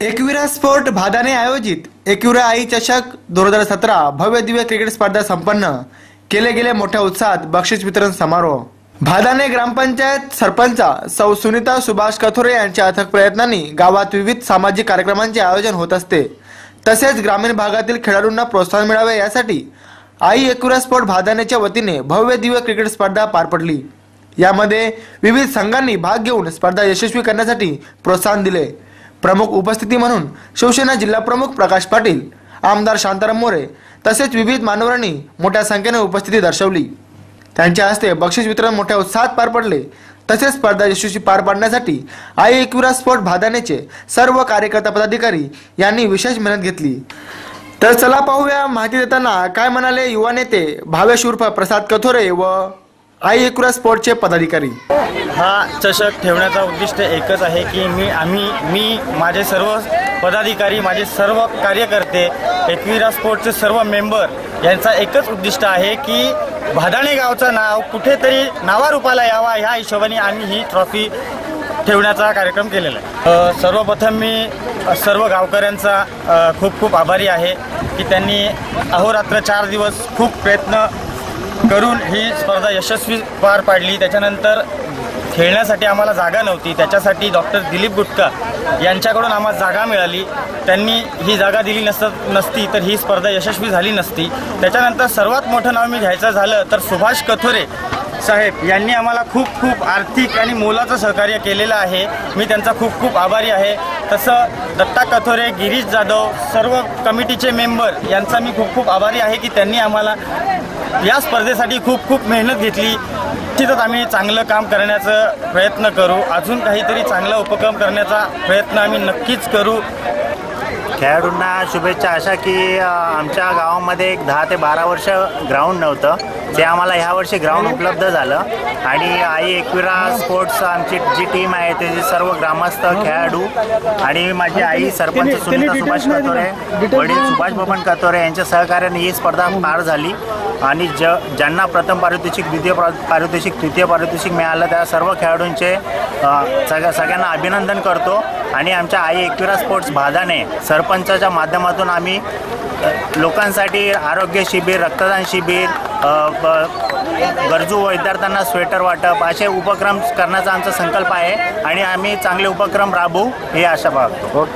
Ekvira sport भादाने आयोजित एकविरा आई चषक 2017 भव्य दिव्य क्रिकेट स्पर्धा संपन्न केले गेले मोठ्या उत्साहात बक्षीस वितरण समारोह। भादाने ग्रामपंचायत सरपंचा सौ सुनीता सुभाष कथोरे यांच्या अथक प्रयत्नांनी गावात विविध सामाजिक कार्यक्रमांचे आयोजन होत असते। तसेच ग्रामीण भागातील खेळाडूंना प्रोत्साहन मिळावे यासाठी आई एकविरा स्पोर्ट भादानेच्या वतीने भव्य दिव्य क्रिकेट स्पर्धा पार पडली। यामध्ये विविध संघांनी भाग घेऊन स्पर्धा यशस्वी करण्यासाठी प्रोत्साहन दिले। प्रमुख उपस्थिती म्हणून शिवसेना जिल्हा प्रमुख प्रकाश पाटील, आमदार शांताराम मोरे तसेच विविध मान्यवरांनी मोठ्या संख्येने उपस्थिती दर्शवली। त्यांच्या हस्ते बक्षीस वितरण मोठ्या उत्साहात पार पडले। तसेच स्पर्धा यशस्वी पार पाडण्यासाठी आई एकविरा स्पोर्ट भादानेचे सर्व कार्यकर्ता पदाधिकारी यांनी विशेष मेहनत घेतली। तर चला पाहूया माहिती देताना काय म्हणाले युवा नेते भावेश उर्फ प्रसाद कथोरे व आई एकविरा स्पोर्टचे पदाधिकारी। हा चषक ठेवण्याचा उद्दिष्ट एकच आहे की मी माझे सर्व पदाधिकारी, माझे सर्व कार्यकर्ते, एकविरा स्पोर्टचे सर्व मेंबर यांचा एकच उद्दिष्ट आहे की भादाणे गावचं नाव कुठेतरी नावारूपाला यावा, ह्या हिशोबाने आम्ही ही ट्रॉफी ठेवण्याचा कार्यक्रम केलेला आहे। सर्वप्रथम मी सर्व गावकऱ्यांचा खूप आभारी आहे की त्यांनी अहोरात्र 4 दिवस खूप प्रयत्न करून ही स्पर्धा यशस्वी पार पाडली। त्याच्यानंतर खेळण्यासाठी आम्हाला जागा नव्हती, त्याच्यासाठी डॉक्टर दिलीप गुटका यांच्याकडून आम्हाला जागा मिळाली। त्यांनी ही जागा दिली नसती तर ही स्पर्धा यशस्वी झाली नसती। त्याच्यानंतर सर्वात मोठं नाव मी घ्यायचं झालं तर सुभाष कथोरे साहेब यांनी आम्हाला खूप आर्थिक आणि मोलाचं सहकार्य केलेलं आहे। मी त्यांचा खूप आभारी आहे। तसं दत्ता कथोरे, गिरीश जाधव, सर्व कमिटीचे मेंबर यांचा मी खूप आभारी आहे की त्यांनी आम्हाला या स्पर्धेसाठी खूप मेहनत घेतली। निश्चितच आम्ही चांगलं काम करण्याचा प्रयत्न करू, अजून काहीतरी चांगला उपक्रम करण्याचा प्रयत्न आम्ही नक्कीच करू। खेळाडूंना शुभेच्छा। अशा की आमच्या गावामध्ये एक 10 ते 12 वर्ष ग्राउंड नव्हतं, ते आम्हाला ह्या वर्षी ग्राउंड उपलब्ध झालं आणि आई एकविरा स्पोर्ट्स आमची जी टीम आहे त्याचे सर्व ग्रामस्थ, खेळाडू आणि माझी आई सरपंच सुनीता सुभाष कथोरे, वडील सुभाष बबन कथोरे यांच्या सहकार्याने ही स्पर्धा पार झाली आणि ज्यांना प्रथम पारितोषिक, द्वितीय पारितोषिक, तृतीय पारितोषिक मिळालं त्या सर्व खेळाडूंचे सगळ्यांना अभिनंदन करतो। आणि आमच्या आई एकविरा स्पोर्ट्स भादाने सरपंचाच्या माध्यमातून आम्ही लोकांसाठी आरोग्य शिबिर, रक्तदान शिबिर, गरजू विद्यार्थ्यांना स्वेटर वाटप असे उपक्रम करण्याचा आमचा संकल्प आहे आणि आम्ही चांगले उपक्रम राबवू ही आशा बाळगतो।